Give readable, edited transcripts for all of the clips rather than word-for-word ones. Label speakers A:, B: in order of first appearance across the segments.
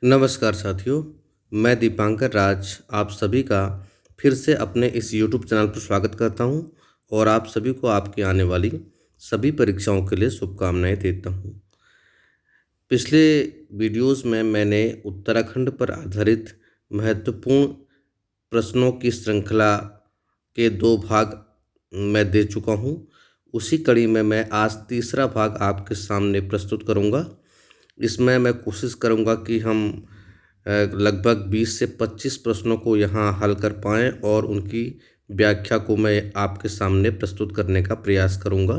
A: नमस्कार साथियों, मैं दीपांकर राज आप सभी का फिर से अपने इस यूट्यूब चैनल पर स्वागत करता हूं और आप सभी को आपकी आने वाली सभी परीक्षाओं के लिए शुभकामनाएं देता हूं। पिछले वीडियोस में मैंने उत्तराखंड पर आधारित महत्वपूर्ण प्रश्नों की श्रृंखला के 2 भाग मैं दे चुका हूं। उसी कड़ी में मैं आज तीसरा भाग आपके सामने प्रस्तुत करूंगा। इसमें मैं कोशिश करूंगा कि हम लगभग 20 से 25 प्रश्नों को यहाँ हल कर पाएँ और उनकी व्याख्या को मैं आपके सामने प्रस्तुत करने का प्रयास करूँगा।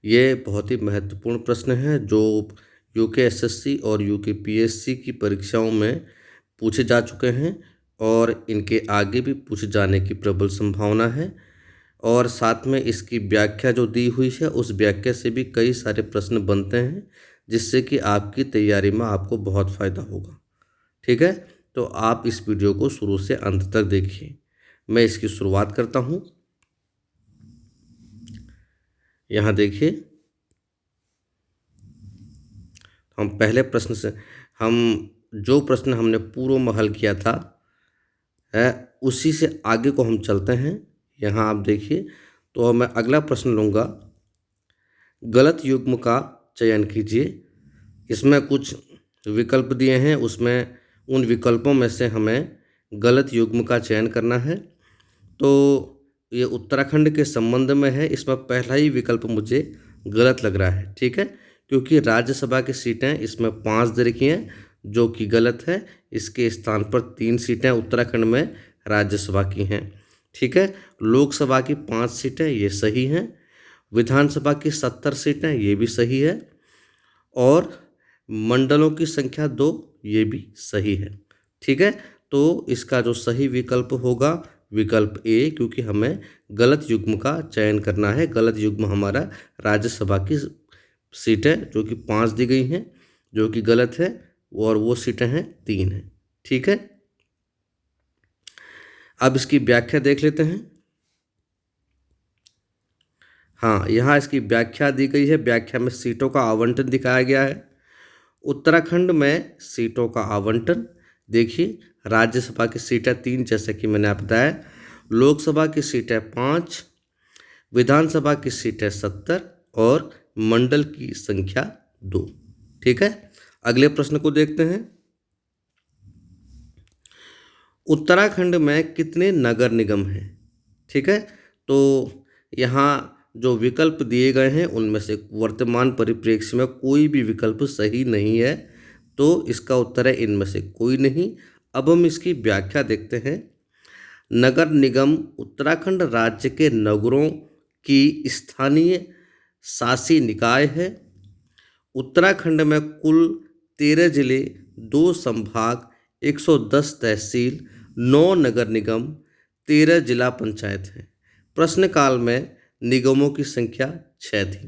A: ये बहुत ही महत्वपूर्ण प्रश्न हैं जो यूकेएसएससी और यूकेपीएससी की परीक्षाओं में पूछे जा चुके हैं और इनके आगे भी पूछे जाने की प्रबल संभावना है। और साथ में इसकी व्याख्या जो दी हुई है उस व्याख्या से भी कई सारे प्रश्न बनते हैं, जिससे कि आपकी तैयारी में आपको बहुत फ़ायदा होगा। ठीक है, तो आप इस वीडियो को शुरू से अंत तक देखिए। मैं इसकी शुरुआत करता हूँ। यहाँ देखिए, हम पहले प्रश्न से हम जो प्रश्न हमने पूर्व में हल किया था है उसी से आगे को हम चलते हैं। यहाँ आप देखिए, तो मैं अगला प्रश्न लूँगा। गलत युग्म का चयन कीजिए। इसमें कुछ विकल्प दिए हैं, उसमें उन विकल्पों में से हमें गलत युग्म का चयन करना है। तो ये उत्तराखंड के संबंध में है, इसमें पहला ही विकल्प मुझे गलत लग रहा है। ठीक है, क्योंकि राज्यसभा की सीटें इसमें 5 दे रखी हैं, जो कि गलत है। इसके स्थान पर 3 सीटें उत्तराखंड में राज्यसभा की हैं। ठीक है, लोकसभा की 5 सीटें ये सही हैं, विधानसभा की 70 सीटें ये भी सही है, और मंडलों की संख्या 2 ये भी सही है। ठीक है, तो इसका जो सही विकल्प होगा विकल्प ए, क्योंकि हमें गलत युग्म का चयन करना है। गलत युग्म हमारा राज्यसभा की सीटें जो कि 5 दी गई हैं, जो कि गलत है, और वो सीटें हैं 3 हैं। ठीक है, अब इसकी व्याख्या देख लेते हैं। हाँ, यहाँ इसकी व्याख्या दी गई है। व्याख्या में सीटों का आवंटन दिखाया गया है। उत्तराखंड में सीटों का आवंटन देखिए, राज्यसभा की सीटें 3 जैसे कि मैंने आप बताया, लोकसभा की सीटें 5, विधानसभा की सीटें 70 और मंडल की संख्या 2। ठीक है, अगले प्रश्न को देखते हैं। उत्तराखंड में कितने नगर निगम हैं? ठीक है, तो यहाँ जो विकल्प दिए गए हैं उनमें से वर्तमान परिप्रेक्ष्य में कोई भी विकल्प सही नहीं है, तो इसका उत्तर है इनमें से कोई नहीं। अब हम इसकी व्याख्या देखते हैं। नगर निगम उत्तराखंड राज्य के नगरों की स्थानीय शासी निकाय है। उत्तराखंड में कुल 13 जिले, 2 संभाग, 110 तहसील, 9 नगर निगम, 13 जिला पंचायत हैं। प्रश्नकाल में निगमों की संख्या 6 थी।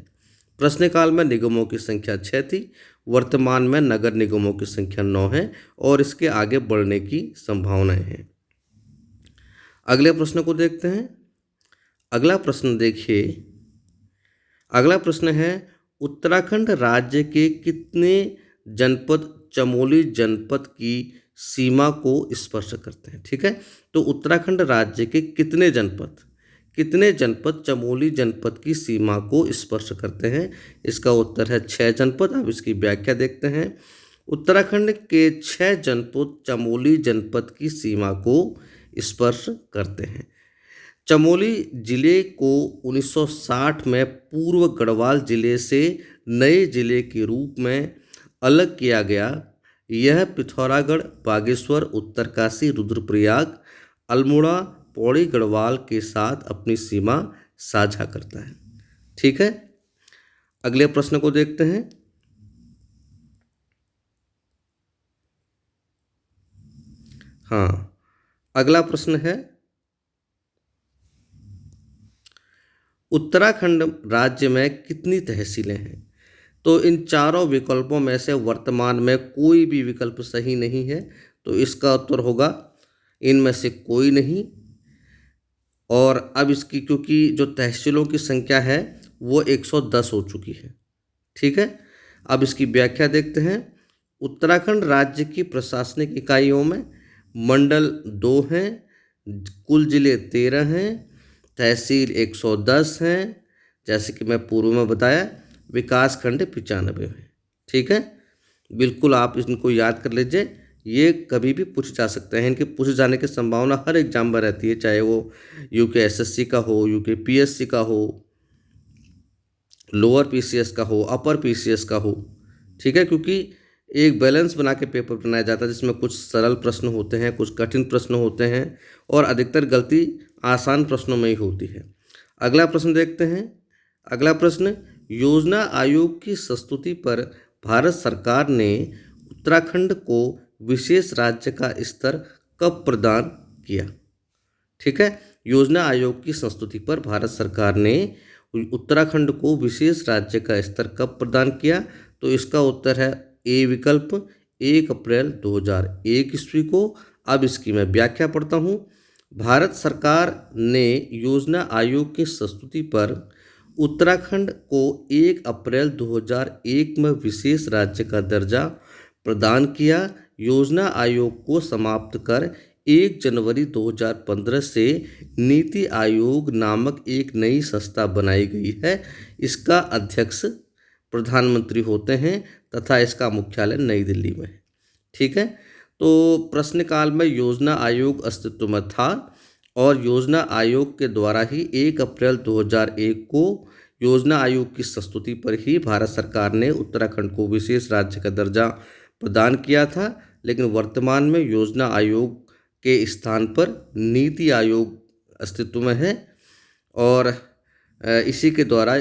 A: प्रश्नकाल में निगमों की संख्या 6 थी। वर्तमान में नगर निगमों की संख्या 9 है और इसके आगे बढ़ने की संभावनाएं हैं। अगले प्रश्न को देखते हैं। अगला प्रश्न देखिए, अगला प्रश्न है उत्तराखंड राज्य के कितने जनपद चमोली जनपद की सीमा को स्पर्श करते हैं? ठीक है, तो उत्तराखंड राज्य के कितने जनपद चमोली जनपद की सीमा को स्पर्श करते हैं? इसका उत्तर है 6 जनपद। अब इसकी व्याख्या देखते हैं। उत्तराखंड के 6 जनपद चमोली जनपद की सीमा को स्पर्श करते हैं। चमोली जिले को 1960 में पूर्व गढ़वाल जिले से नए जिले के रूप में अलग किया गया। यह पिथौरागढ़, बागेश्वर, उत्तरकाशी, रुद्रप्रयाग, अल्मोड़ा, पौड़ी गढ़वाल के साथ अपनी सीमा साझा करता है। ठीक है, अगले प्रश्न को देखते हैं। हाँ, अगला प्रश्न है उत्तराखंड राज्य में कितनी तहसीलें हैं? तो इन चारों विकल्पों में से वर्तमान में कोई भी विकल्प सही नहीं है, तो इसका उत्तर होगा इनमें से कोई नहीं। और अब इसकी क्योंकि जो तहसीलों की संख्या है वो 110 हो चुकी है। ठीक है, अब इसकी व्याख्या देखते हैं। उत्तराखंड राज्य की प्रशासनिक इकाइयों में मंडल 2 हैं, कुल जिले 13 हैं, तहसील 110 हैं, जैसे कि मैं पूर्व में बताया, विकास खंड 95 हैं। ठीक है, बिल्कुल आप इनको याद कर लीजिए, ये कभी भी पूछ जा सकते हैं, इनके पूछे जाने की संभावना हर एग्जाम में रहती है, चाहे वो यूके का हो, यूके पीएससी का हो, लोअर पीसीएस का हो, अपर पीसीएस का हो। ठीक है, क्योंकि एक बैलेंस बना के पेपर बनाया जाता है जिसमें कुछ सरल प्रश्न होते हैं, कुछ कठिन प्रश्न होते हैं और अधिकतर गलती आसान प्रश्नों में ही होती है। अगला प्रश्न देखते हैं। अगला प्रश्न, योजना आयोग की संस्तुति पर भारत सरकार ने उत्तराखंड को विशेष राज्य का स्तर कब प्रदान किया? ठीक है, योजना आयोग की संस्तुति पर भारत सरकार ने उत्तराखंड को विशेष राज्य का स्तर कब प्रदान किया? तो इसका उत्तर है ए विकल्प, 1 अप्रैल 2001 ईस्वी को। अब इसकी मैं व्याख्या पढ़ता हूँ। भारत सरकार ने योजना आयोग की संस्तुति पर उत्तराखंड को 1 अप्रैल 2001 में विशेष राज्य का दर्जा प्रदान किया। योजना आयोग को समाप्त कर 1 जनवरी 2015 से नीति आयोग नामक एक नई संस्था बनाई गई है। इसका अध्यक्ष प्रधानमंत्री होते हैं तथा इसका मुख्यालय नई दिल्ली में है। ठीक है, तो प्रश्नकाल में योजना आयोग अस्तित्व में था और योजना आयोग के द्वारा ही 1 अप्रैल 2001 को योजना आयोग की संस्तुति पर ही भारत सरकार ने उत्तराखंड को विशेष राज्य का दर्जा प्रदान किया था। लेकिन वर्तमान में योजना आयोग के स्थान पर नीति आयोग अस्तित्व में है और इसी के द्वारा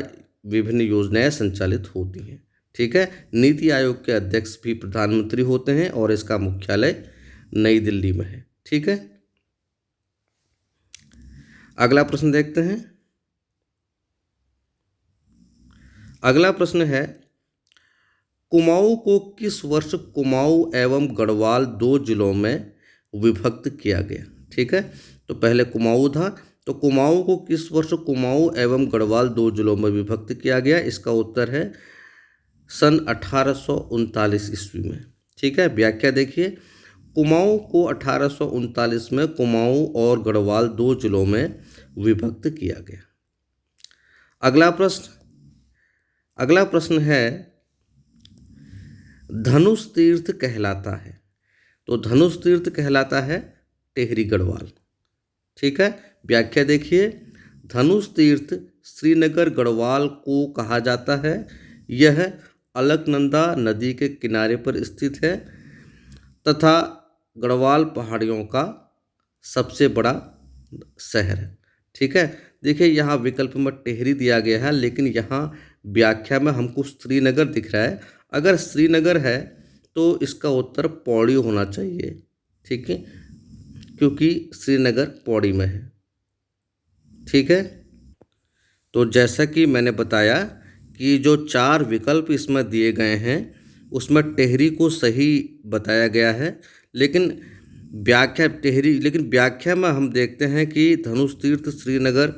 A: विभिन्न योजनाएं संचालित होती हैं। ठीक है, नीति आयोग के अध्यक्ष भी प्रधानमंत्री होते हैं और इसका मुख्यालय नई दिल्ली में है। ठीक है, अगला प्रश्न देखते हैं। अगला प्रश्न है, कुमाऊं को किस वर्ष कुमाऊं एवं गढ़वाल 2 जिलों में विभक्त किया गया? ठीक है, तो पहले कुमाऊं था, तो कुमाऊं को किस वर्ष कुमाऊं एवं गढ़वाल 2 जिलों में विभक्त किया गया? इसका उत्तर है सन 1839 ईस्वी में। ठीक है, व्याख्या देखिए, कुमाऊं को 1839 में कुमाऊं और गढ़वाल 2 जिलों में विभक्त किया गया। अगला प्रश्न है, धनुष तीर्थ कहलाता है, तो धनुष तीर्थ कहलाता है टिहरी गढ़वाल। ठीक है, व्याख्या देखिए, धनुष तीर्थ श्रीनगर गढ़वाल को कहा जाता है। यह अलकनंदा नदी के किनारे पर स्थित है तथा गढ़वाल पहाड़ियों का सबसे बड़ा शहर है। ठीक है, देखिए यहाँ विकल्प में टिहरी दिया गया है, लेकिन यहाँ व्याख्या में हमको श्रीनगर दिख रहा है। अगर श्रीनगर है तो इसका उत्तर पौड़ी होना चाहिए। ठीक है, क्योंकि श्रीनगर पौड़ी में है। ठीक है, तो जैसा कि मैंने बताया कि जो 4 विकल्प इसमें दिए गए हैं उसमें टिहरी को सही बताया गया है, लेकिन व्याख्या में हम देखते हैं कि धनुष तीर्थ श्रीनगर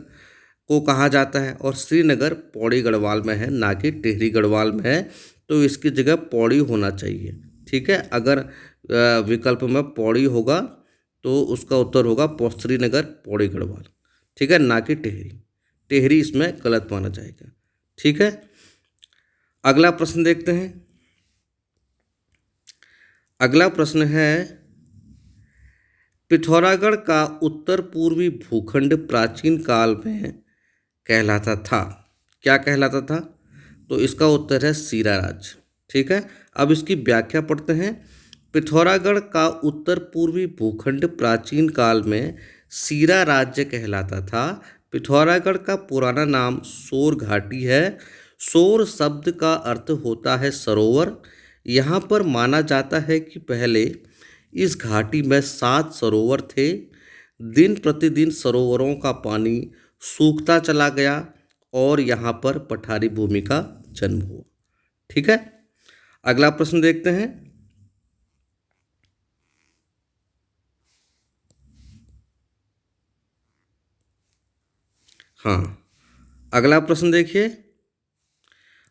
A: को कहा जाता है और श्रीनगर पौड़ी गढ़वाल में है, ना कि टिहरी गढ़वाल में है, तो इसकी जगह पौड़ी होना चाहिए। ठीक है, अगर विकल्प में पौड़ी होगा तो उसका उत्तर होगा श्रीनगर पौड़ी गढ़वाल। ठीक है, ना कि टिहरी इसमें गलत माना जाएगा। ठीक है, अगला प्रश्न देखते हैं। अगला प्रश्न है, पिथौरागढ़ का उत्तर पूर्वी भूखंड प्राचीन काल में कहलाता था, क्या कहलाता था? तो इसका उत्तर है सीरा राज्य। ठीक है, अब इसकी व्याख्या पढ़ते हैं। पिथौरागढ़ का उत्तर पूर्वी भूखंड प्राचीन काल में सीरा राज्य कहलाता था। पिथौरागढ़ का पुराना नाम सोर घाटी है। सोर शब्द का अर्थ होता है सरोवर। यहाँ पर माना जाता है कि पहले इस घाटी में 7 सरोवर थे। दिन प्रतिदिन सरोवरों का पानी सूखता चला गया और यहाँ पर पठारी भूमि का जन्म हुआ। ठीक है, अगला प्रश्न देखते हैं। हाँ, अगला प्रश्न देखिए।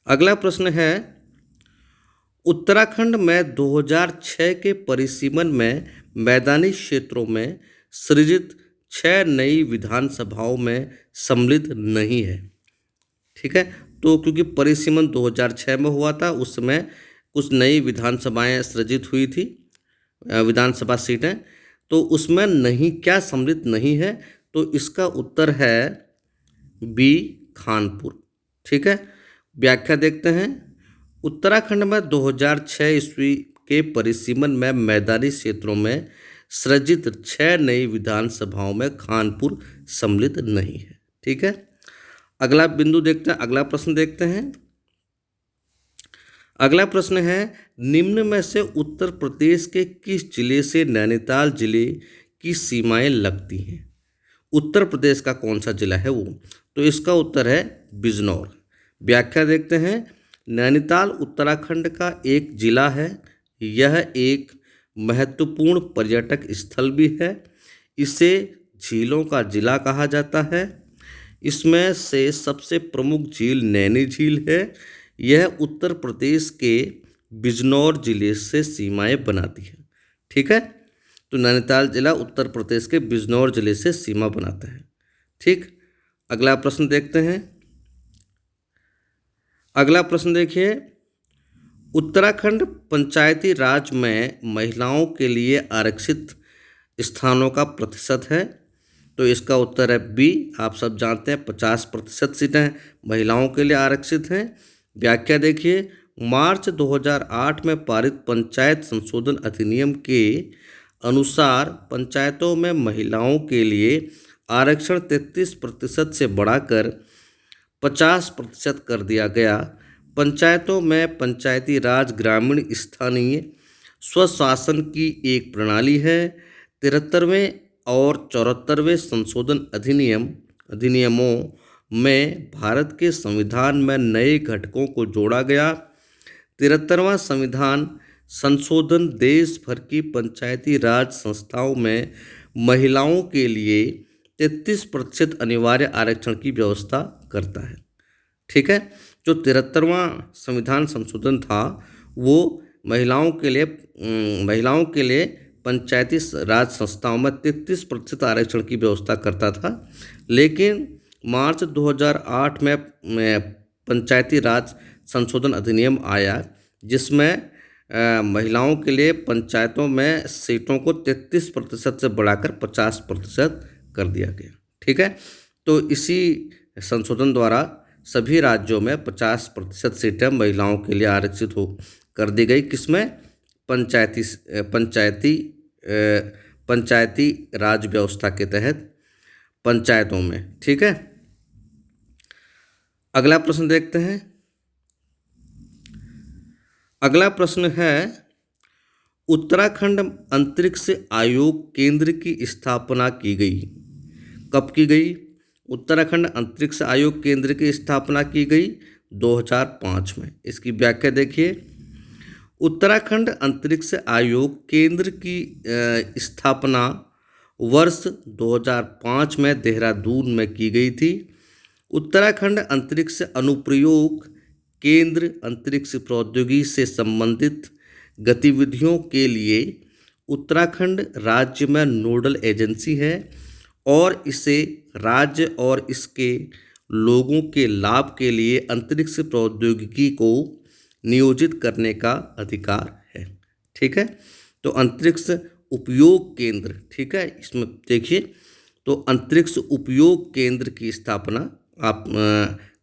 A: अगला प्रश्न है, उत्तराखंड में 2006 के परिसीमन में मैदानी क्षेत्रों में सृजित 6 नई विधानसभाओं में सम्मिलित नहीं है। ठीक है, तो क्योंकि परिसीमन 2006 में हुआ था, उस समय कुछ नई विधानसभाएं सृजित हुई थी, विधानसभा सीटें, तो उसमें नहीं, क्या सम्मिलित नहीं है, तो इसका उत्तर है बी, खानपुर। ठीक है, व्याख्या देखते हैं। उत्तराखंड में 2006 ईस्वी के परिसीमन में मैदानी क्षेत्रों में सृजित 6 नई विधानसभाओं में खानपुर सम्मिलित नहीं है। ठीक है, अगला बिंदु देखते हैं, अगला प्रश्न देखते हैं। अगला प्रश्न है, निम्न में से उत्तर प्रदेश के किस जिले से नैनीताल जिले की सीमाएं लगती हैं? उत्तर प्रदेश का कौन सा जिला है वो? तो इसका उत्तर है बिजनौर। व्याख्या देखते हैं। नैनीताल उत्तराखंड का एक जिला है। यह एक महत्वपूर्ण पर्यटक स्थल भी है। इसे झीलों का जिला कहा जाता है। इसमें से सबसे प्रमुख झील नैनी झील है। यह उत्तर प्रदेश के बिजनौर जिले से सीमाएं बनाती है। ठीक है, तो नैनीताल जिला उत्तर प्रदेश के बिजनौर जिले से सीमा बनाता है। ठीक, अगला प्रश्न देखते हैं। अगला प्रश्न देखिए, उत्तराखंड पंचायती राज में महिलाओं के लिए आरक्षित स्थानों का प्रतिशत है। तो इसका उत्तर है बी। आप सब जानते हैं 50% सीटें महिलाओं के लिए आरक्षित हैं। व्याख्या देखिए। मार्च 2008 में पारित पंचायत संशोधन अधिनियम के अनुसार पंचायतों में महिलाओं के लिए आरक्षण 33% से बढ़ाकर 50% कर दिया गया। पंचायतों में पंचायती राज ग्रामीण स्थानीय स्वशासन की एक प्रणाली है। 73वें और 74वें संशोधन अधिनियमों में भारत के संविधान में नए घटकों को जोड़ा गया। 73वां संविधान संशोधन देश भर की पंचायती राज संस्थाओं में महिलाओं के लिए 33% अनिवार्य आरक्षण की व्यवस्था करता है। ठीक है, जो 73वां संविधान संशोधन था वो महिलाओं के लिए पंचायती राज संस्थाओं में 33% आरक्षण की व्यवस्था करता था। लेकिन मार्च 2008 में पंचायती राज संशोधन अधिनियम आया, जिसमें महिलाओं के लिए पंचायतों में सीटों को 33% से बढ़ाकर 50% कर दिया गया। ठीक है, तो इसी संशोधन द्वारा सभी राज्यों में 50% सीटें महिलाओं के लिए आरक्षित हो कर दी गई। किसमें? पंचायती राज व्यवस्था के तहत पंचायतों में। ठीक है, अगला प्रश्न देखते हैं। अगला प्रश्न है, उत्तराखंड अंतरिक्ष आयोग केंद्र की स्थापना की गई। कब की गई? उत्तराखंड अंतरिक्ष आयोग केंद्र की स्थापना की गई 2005 में। इसकी व्याख्या देखिए। उत्तराखंड अंतरिक्ष आयोग केंद्र की स्थापना वर्ष 2005 में देहरादून में की गई थी। उत्तराखंड अंतरिक्ष अनुप्रयोग केंद्र अंतरिक्ष प्रौद्योगिकी से संबंधित गतिविधियों के लिए उत्तराखंड राज्य में नोडल एजेंसी है और इसे राज्य और इसके लोगों के लाभ के लिए अंतरिक्ष प्रौद्योगिकी को नियोजित करने का अधिकार है। ठीक है, तो अंतरिक्ष उपयोग केंद्र, ठीक है, इसमें देखिए, तो अंतरिक्ष उपयोग केंद्र की स्थापना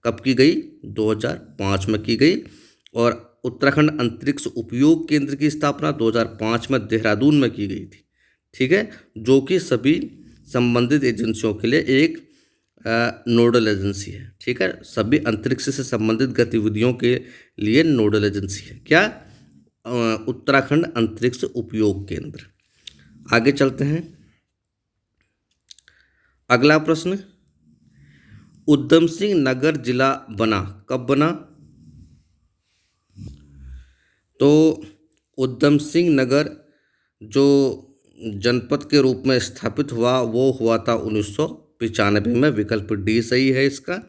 A: कब की गई? 2005 में की गई। और उत्तराखंड अंतरिक्ष उपयोग केंद्र की स्थापना 2005 में देहरादून में की गई थी। ठीक है, जो कि सभी संबंधित एजेंसियों के लिए एक नोडल एजेंसी है। ठीक है, सभी अंतरिक्ष से संबंधित गतिविधियों के लिए नोडल एजेंसी है। क्या? उत्तराखंड अंतरिक्ष उपयोग केंद्र। आगे चलते हैं। अगला प्रश्न, उधम सिंह नगर जिला बना, कब बना? तो उधम सिंह नगर जो जनपद के रूप में स्थापित हुआ वो हुआ था 1995 में। विकल्प डी सही है इसका।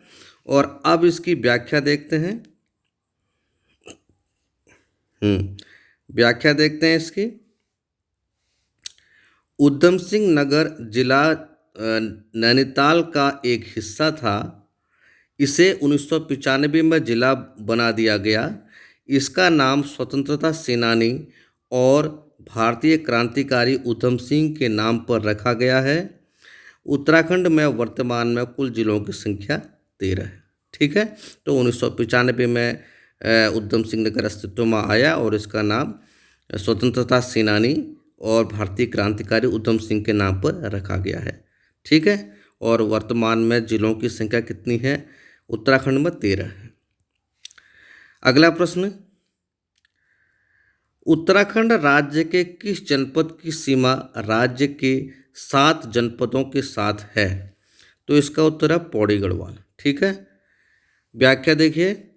A: और अब इसकी व्याख्या देखते हैं। व्याख्या देखते हैं इसकी। उधम सिंह नगर जिला नैनीताल का एक हिस्सा था। इसे 1995 में जिला बना दिया गया। इसका नाम स्वतंत्रता सेनानी और भारतीय क्रांतिकारी उधम सिंह के नाम पर रखा गया है। उत्तराखंड में वर्तमान में कुल जिलों की संख्या 13 है। ठीक है, तो 1995 में उधम सिंह नगर अस्तित्व में आया और इसका नाम स्वतंत्रता सेनानी और भारतीय क्रांतिकारी उधम सिंह के नाम पर रखा गया है। ठीक है, और वर्तमान में जिलों की संख्या कितनी है? उत्तराखंड में 13 है। अगला प्रश्न, उत्तराखंड राज्य के किस जनपद की सीमा राज्य के 7 जनपदों के साथ है? तो इसका उत्तर है पौड़ी गढ़वाल। ठीक है, व्याख्या देखिए।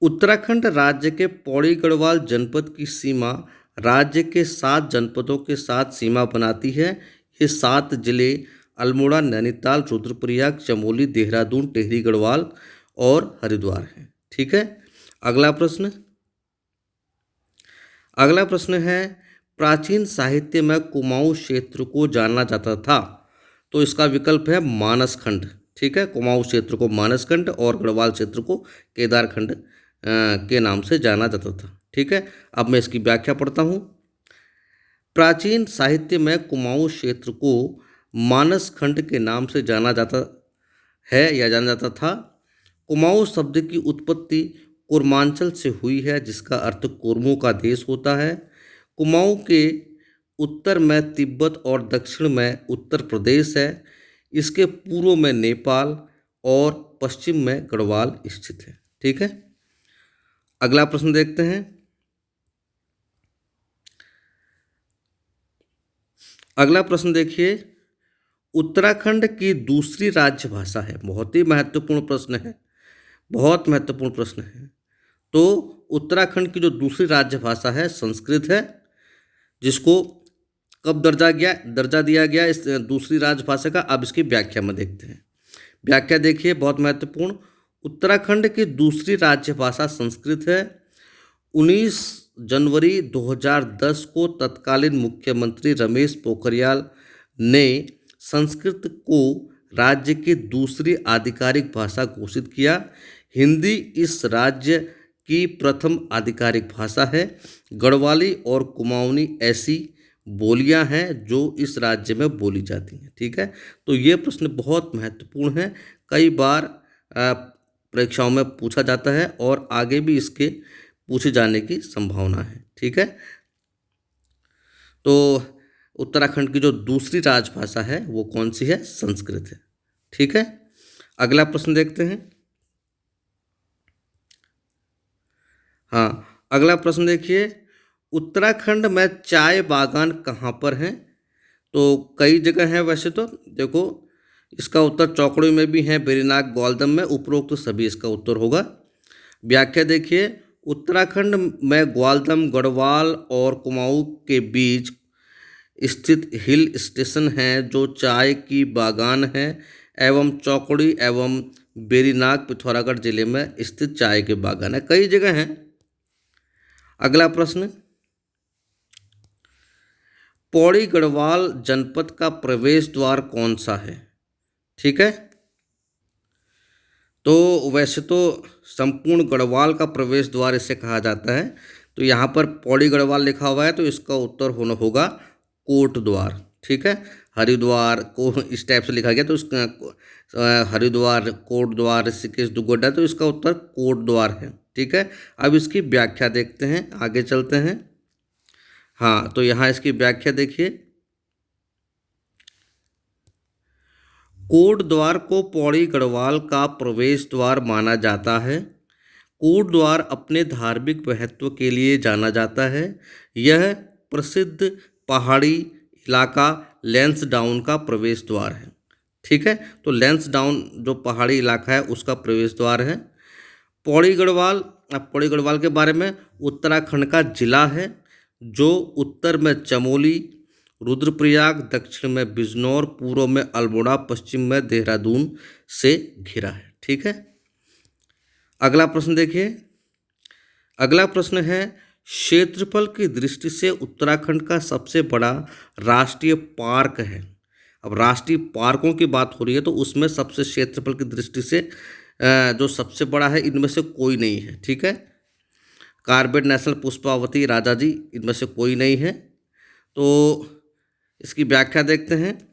A: उत्तराखंड राज्य के पौड़ी गढ़वाल जनपद की सीमा राज्य के 7 जनपदों के साथ सीमा बनाती है। ये 7 जिले अल्मोड़ा, नैनीताल, रुद्रप्रयाग, चमोली, देहरादून, टिहरी गढ़वाल और हरिद्वार हैं। ठीक है, अगला प्रश्न है, प्राचीन साहित्य में कुमाऊं क्षेत्र को जाना जाता था। तो इसका विकल्प है मानसखंड। ठीक है, कुमाऊं क्षेत्र को मानसखंड और गढ़वाल क्षेत्र को केदारखंड के नाम से जाना जाता था। ठीक है, अब मैं इसकी व्याख्या पढ़ता हूँ। प्राचीन साहित्य में कुमाऊं क्षेत्र को मानसखंड के नाम से जाना जाता है या जाना जाता था। कुमाऊं शब्द की उत्पत्ति कुर्मांचल से हुई है, जिसका अर्थ कुर्मों का देश होता है। कुमाऊं के उत्तर में तिब्बत और दक्षिण में उत्तर प्रदेश है। इसके पूर्व में नेपाल और पश्चिम में गढ़वाल स्थित है। ठीक है, अगला प्रश्न देखते हैं। अगला प्रश्न देखिए, उत्तराखंड की दूसरी राज्य भाषा है। बहुत ही महत्वपूर्ण प्रश्न है, बहुत महत्वपूर्ण प्रश्न है। तो उत्तराखंड की जो दूसरी राज्य भाषा है संस्कृत है, जिसको कब दर्जा दिया गया इस दूसरी राजभाषा का? अब इसकी व्याख्या में देखते हैं। व्याख्या देखिए, बहुत महत्वपूर्ण। उत्तराखंड की दूसरी राज्यभाषा संस्कृत है। 19 जनवरी 2010 को तत्कालीन मुख्यमंत्री रमेश पोखरियाल ने संस्कृत को राज्य की दूसरी आधिकारिक भाषा घोषित किया। हिंदी इस राज्य की प्रथम आधिकारिक भाषा है। गढ़वाली और कुमाऊनी ऐसी बोलियां हैं जो इस राज्य में बोली जाती हैं। ठीक है, तो ये प्रश्न बहुत महत्वपूर्ण है, कई बार परीक्षाओं में पूछा जाता है और आगे भी इसके पूछे जाने की संभावना है। ठीक है, तो उत्तराखंड की जो दूसरी राजभाषा है वो कौन सी है? संस्कृत है। ठीक है, अगला प्रश्न देखते हैं। हाँ, अगला प्रश्न देखिए, उत्तराखंड में चाय बागान कहाँ पर हैं? तो कई जगह हैं वैसे तो। देखो, इसका उत्तर चौकड़ी में भी है, बेरीनाग, ग्वालदम में। उपरोक्त तो सभी इसका उत्तर होगा। व्याख्या देखिए, उत्तराखंड में ग्वालदम, गढ़वाल और कुमाऊं के बीच स्थित हिल स्टेशन हैं जो चाय की बागान है, एवं चौकड़ी एवं बेरीनाग पिथौरागढ़ जिले में स्थित चाय के बागान है। कई जगह हैं। अगला प्रश्न, पौड़ी गढ़वाल जनपद का प्रवेश द्वार कौन सा है? ठीक है, तो वैसे तो संपूर्ण गढ़वाल का प्रवेश द्वार इसे कहा जाता है। तो यहाँ पर पौड़ी गढ़वाल लिखा हुआ है, तो इसका उत्तर होगा कोट द्वार। ठीक है, हरिद्वार को इस टाइप से लिखा गया, तो इसका हरिद्वार, कोट द्वार, ऋषिकेश, दुगोडा, तो इसका उत्तर कोट द्वार है। ठीक है, अब इसकी व्याख्या देखते हैं, आगे चलते हैं। हाँ, तो यहाँ इसकी व्याख्या देखिए, कोट द्वार को पौड़ी गढ़वाल का प्रवेश द्वार माना जाता है। कोट द्वार अपने धार्मिक महत्व के लिए जाना जाता है। यह प्रसिद्ध पहाड़ी इलाका लैंसडाउन का प्रवेश द्वार है। ठीक है, तो लैंसडाउन जो पहाड़ी इलाका है उसका प्रवेश द्वार है। पौड़ी गढ़वाल, अब पौड़ी गढ़वाल के बारे में, उत्तराखंड का जिला है जो उत्तर में चमोली, रुद्रप्रयाग, दक्षिण में बिजनौर, पूर्व में अल्मोड़ा, पश्चिम में देहरादून से घिरा है। ठीक है, अगला प्रश्न देखिए, अगला प्रश्न है, क्षेत्रफल की दृष्टि से उत्तराखंड का सबसे बड़ा राष्ट्रीय पार्क है। अब राष्ट्रीय पार्कों की बात हो रही है तो उसमें सबसे क्षेत्रफल की दृष्टि से जो सबसे बड़ा है इनमें से कोई नहीं है, ठीक है। कार्बेट नेशनल, पुष्पावती, राजाजी, इनमें से कोई नहीं है। तो इसकी व्याख्या देखते हैं।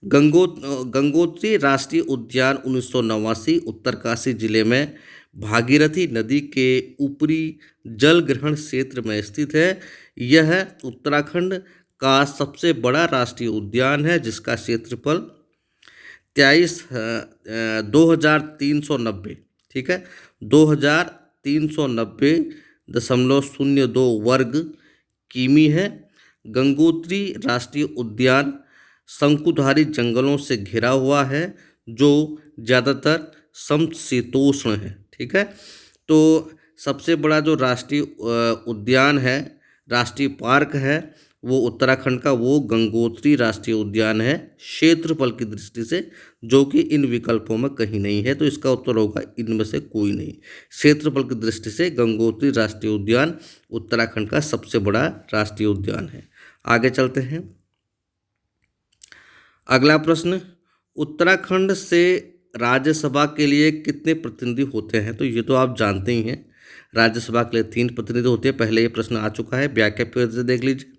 A: गंगोत्री राष्ट्रीय उद्यान 1989 उत्तरकाशी जिले में भागीरथी नदी के ऊपरी जल ग्रहण क्षेत्र में स्थित है। यह उत्तराखंड का सबसे बड़ा राष्ट्रीय उद्यान है जिसका क्षेत्रफल 23,2,390, ठीक है, 2,390.02 वर्ग किमी है। गंगोत्री राष्ट्रीय उद्यान शंकुधारी जंगलों से घिरा हुआ है जो ज़्यादातर समशीतोष्ण है, ठीक है। तो सबसे बड़ा जो राष्ट्रीय उद्यान है, राष्ट्रीय पार्क है, वो उत्तराखंड का वो गंगोत्री राष्ट्रीय उद्यान है क्षेत्रफल की दृष्टि से, जो कि इन विकल्पों में कहीं नहीं है। तो इसका उत्तर होगा इनमें से कोई नहीं। क्षेत्रफल की दृष्टि से गंगोत्री राष्ट्रीय उद्यान उत्तराखंड का सबसे बड़ा राष्ट्रीय उद्यान है। आगे चलते हैं। अगला प्रश्न, उत्तराखंड से राज्यसभा के लिए कितने प्रतिनिधि होते हैं? तो ये तो आप जानते ही हैं, राज्यसभा के लिए 3 प्रतिनिधि होते हैं। पहले ये प्रश्न आ चुका है, व्याख्या फिर से देख लीजिए।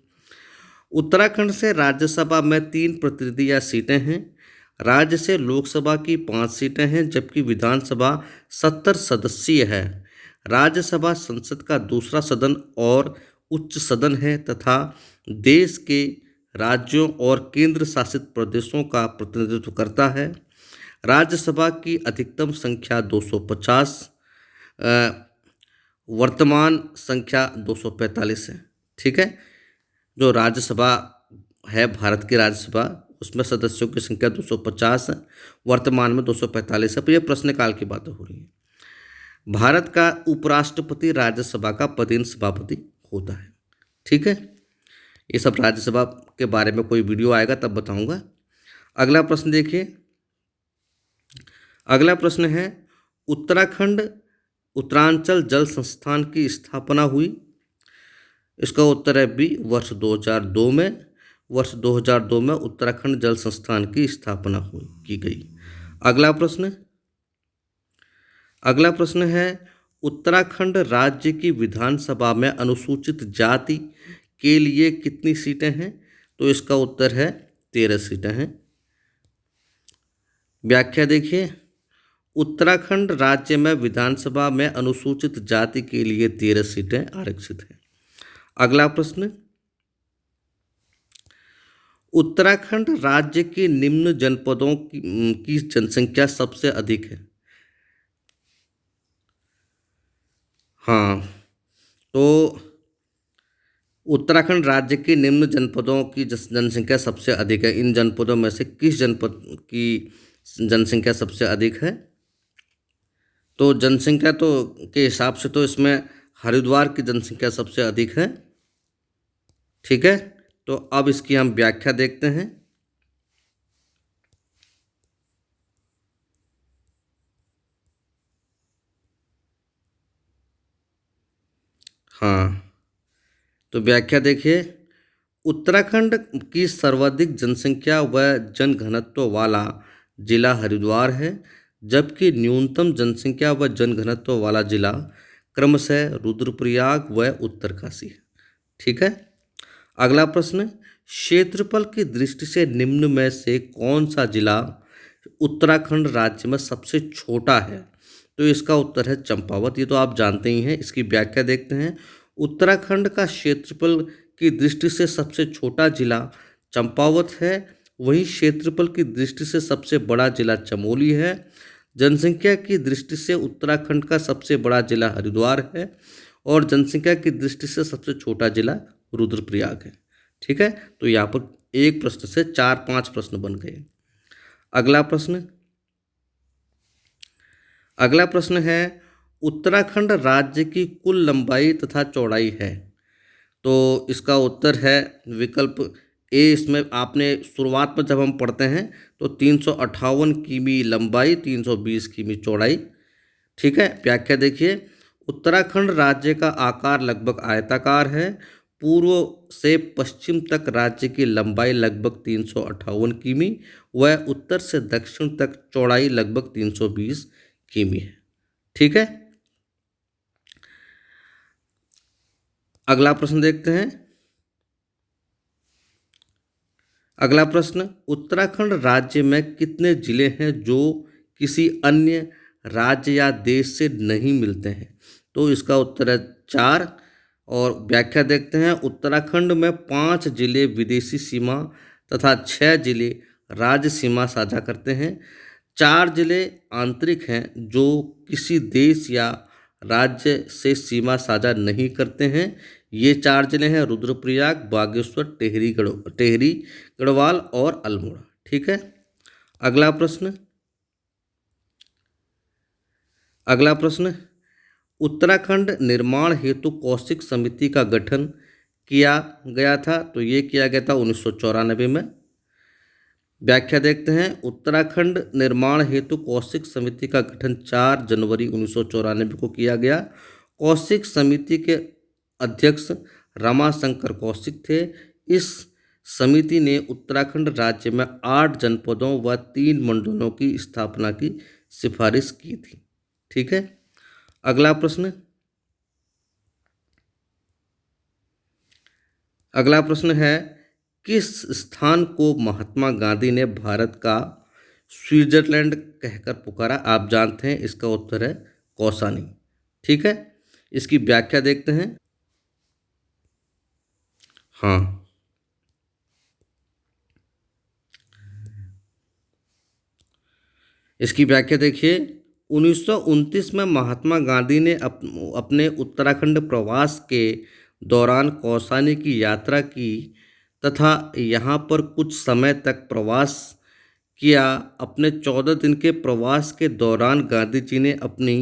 A: उत्तराखंड से राज्यसभा में 3 प्रतिनिधि या सीटें हैं। राज्य से लोकसभा की 5 सीटें हैं, जबकि विधानसभा 70 सदस्यीय है। राज्यसभा संसद का दूसरा सदन और उच्च सदन है तथा देश के राज्यों और केंद्र शासित प्रदेशों का प्रतिनिधित्व करता है। राज्यसभा की अधिकतम संख्या 250, वर्तमान संख्या 245 है, ठीक है। जो राज्यसभा है, भारत की राज्यसभा, उसमें सदस्यों की संख्या 250 है, वर्तमान में 245 है। पर यह प्रश्नकाल की बातें हो रही हैं। भारत का उपराष्ट्रपति राज्यसभा का पदेन सभापति होता है, ठीक है। ये सब राज्यसभा के बारे में कोई वीडियो आएगा तब बताऊंगा। अगला प्रश्न देखिए। अगला प्रश्न है, उत्तरांचल जल संस्थान की स्थापना हुई। इसका उत्तर है बी, वर्ष 2002 में। वर्ष 2002 में उत्तराखंड जल संस्थान की स्थापना की गई। अगला प्रश्न है, उत्तराखंड राज्य की विधानसभा में अनुसूचित जाति के लिए कितनी सीटें हैं? तो इसका उत्तर है 13 सीटें हैं। व्याख्या देखिए। उत्तराखंड राज्य में विधानसभा में अनुसूचित जाति के लिए 13 सीटें आरक्षित हैं। अगला प्रश्न, उत्तराखंड राज्य के निम्न जनपदों की जनसंख्या सबसे अधिक है। हाँ, तो उत्तराखंड राज्य के निम्न जनपदों की जनसंख्या सबसे अधिक है। इन जनपदों में से किस जनपद की जनसंख्या सबसे अधिक है? तो जनसंख्या तो के हिसाब से तो इसमें हरिद्वार की जनसंख्या सबसे अधिक है, ठीक है। तो अब इसकी हम व्याख्या देखते हैं। हाँ, तो व्याख्या देखिए। उत्तराखंड की सर्वाधिक जनसंख्या व जनघनत्व वाला जिला हरिद्वार है, जबकि न्यूनतम जनसंख्या व जनघनत्व वाला जिला क्रमशः रुद्रप्रयाग व उत्तरकाशी है, ठीक है। अगला प्रश्न, क्षेत्रफल की दृष्टि से निम्न में से कौन सा जिला उत्तराखंड राज्य में सबसे छोटा है? तो इसका उत्तर है चंपावत। ये तो आप जानते ही हैं। इसकी व्याख्या देखते हैं। उत्तराखंड का क्षेत्रफल की दृष्टि से सबसे छोटा जिला चंपावत है, वहीं क्षेत्रफल की दृष्टि से सबसे बड़ा जिला चमोली है। जनसंख्या की दृष्टि से उत्तराखंड का सबसे बड़ा जिला हरिद्वार है और जनसंख्या की दृष्टि से सबसे छोटा जिला रुद्रप्रयाग है, ठीक है। तो यहाँ पर एक प्रश्न से 4-5 प्रश्न बन गए। अगला प्रश्न है, उत्तराखंड राज्य की कुल लंबाई तथा चौड़ाई है। तो इसका उत्तर है विकल्प ए। इसमें आपने शुरुआत में जब हम पढ़ते हैं तो 358 किमी लंबाई, 320 किमी चौड़ाई, ठीक है। व्याख्या देखिए। उत्तराखंड राज्य का आकार लगभग आयताकार है। पूर्व से पश्चिम तक राज्य की लंबाई लगभग 358 किमी व उत्तर से दक्षिण तक चौड़ाई लगभग 320 किमी है। ठीक है, अगला प्रश्न देखते हैं। अगला प्रश्न, उत्तराखंड राज्य में कितने जिले हैं जो किसी अन्य राज्य या देश से नहीं मिलते हैं? तो इसका उत्तर है 4। और व्याख्या देखते हैं। उत्तराखंड में 5 जिले विदेशी सीमा तथा 6 जिले राज्य सीमा साझा करते हैं। 4 जिले आंतरिक हैं जो किसी देश या राज्य से सीमा साझा नहीं करते हैं। ये 4 जिले हैं रुद्रप्रयाग, बागेश्वर, टेहरी गढ़वाल और अल्मोड़ा। ठीक है, अगला प्रश्न। अगला प्रश्न, उत्तराखंड निर्माण हेतु कौशिक समिति का गठन किया गया था? तो ये किया गया था 1994 में। व्याख्या देखते हैं। उत्तराखंड निर्माण हेतु कौशिक समिति का गठन 4 जनवरी 1994 को किया गया। कौशिक समिति के अध्यक्ष रमाशंकर कौशिक थे। इस समिति ने उत्तराखंड राज्य में 8 जनपदों व 3 मंडलों की स्थापना की सिफारिश की थी। ठीक है, अगला प्रश्न। अगला प्रश्न है, किस स्थान को महात्मा गांधी ने भारत का स्विट्जरलैंड कहकर पुकारा? आप जानते हैं, इसका उत्तर है कौसानी। ठीक है, इसकी व्याख्या देखते हैं। हाँ, इसकी व्याख्या देखिए। 1929 में महात्मा गांधी ने अपने उत्तराखंड प्रवास के दौरान कौसानी की यात्रा की तथा यहाँ पर कुछ समय तक प्रवास किया। अपने 14 दिन के प्रवास के दौरान गांधी जी ने अपनी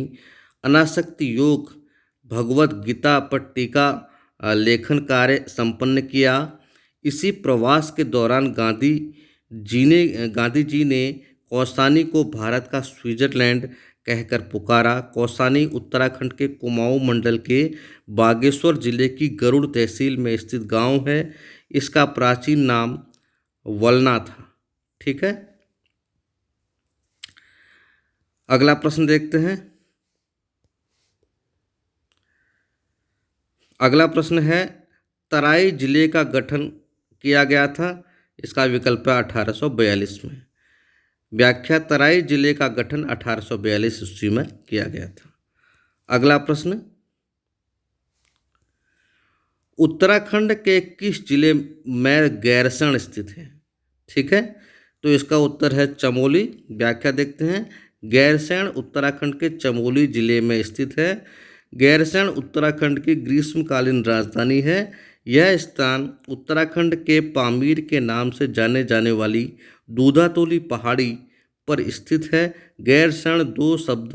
A: अनासक्ति योग भगवत गीता पर टीका लेखन कार्य संपन्न किया। इसी प्रवास के दौरान गांधी जी ने कौसानी को भारत का स्विट्जरलैंड कहकर पुकारा। कौसानी उत्तराखंड के कुमाऊं मंडल के बागेश्वर जिले की गरुड़ तहसील में स्थित गांव है। इसका प्राचीन नाम वलना था। ठीक है, अगला प्रश्न देखते हैं। अगला प्रश्न है, तराई जिले का गठन किया गया था? इसका विकल्प है 1842 में। व्याख्या, तराई जिले का गठन 1842 ईस्वी में किया गया था। अगला प्रश्न, उत्तराखंड के किस जिले में गैरसैंण स्थित है? ठीक है, तो इसका उत्तर है चमोली। व्याख्या देखते हैं। गैरसैंण उत्तराखंड के चमोली जिले में स्थित है। गैरसैंण उत्तराखंड की ग्रीष्मकालीन राजधानी है। यह स्थान उत्तराखंड के पामीर के नाम से जाने जाने वाली दूधातोली पहाड़ी पर स्थित है। गैरसैंण 2 शब्द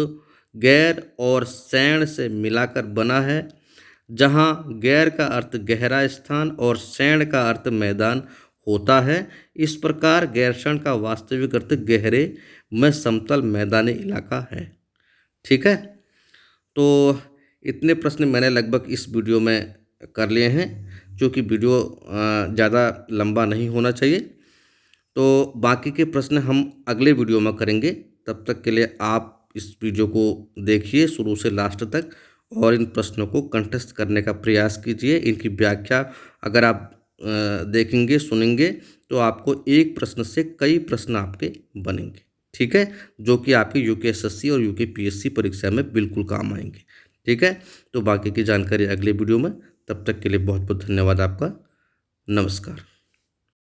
A: गैर और सैंण से मिलाकर बना है, जहां गैर का अर्थ गहरा स्थान और सैंण का अर्थ मैदान होता है। इस प्रकार गैरसैंण का वास्तविक अर्थ गहरे में समतल मैदानी इलाका है। ठीक है, तो इतने प्रश्न मैंने लगभग इस वीडियो में कर लिए हैं, क्योंकि वीडियो ज़्यादा लंबा नहीं होना चाहिए। तो बाकी के प्रश्न हम अगले वीडियो में करेंगे। तब तक के लिए आप इस वीडियो को देखिए शुरू से लास्ट तक और इन प्रश्नों को कंठस्थ करने का प्रयास कीजिए। इनकी व्याख्या अगर आप देखेंगे सुनेंगे तो आपको एक प्रश्न से कई प्रश्न आपके बनेंगे। ठीक है, जो कि आपके यूकेएसएससी और यूकेपीएससी परीक्षा में बिल्कुल काम आएंगे। ठीक है, तो बाकी की जानकारी अगले वीडियो में। तब तक के लिए बहुत बहुत धन्यवाद आपका। नमस्कार।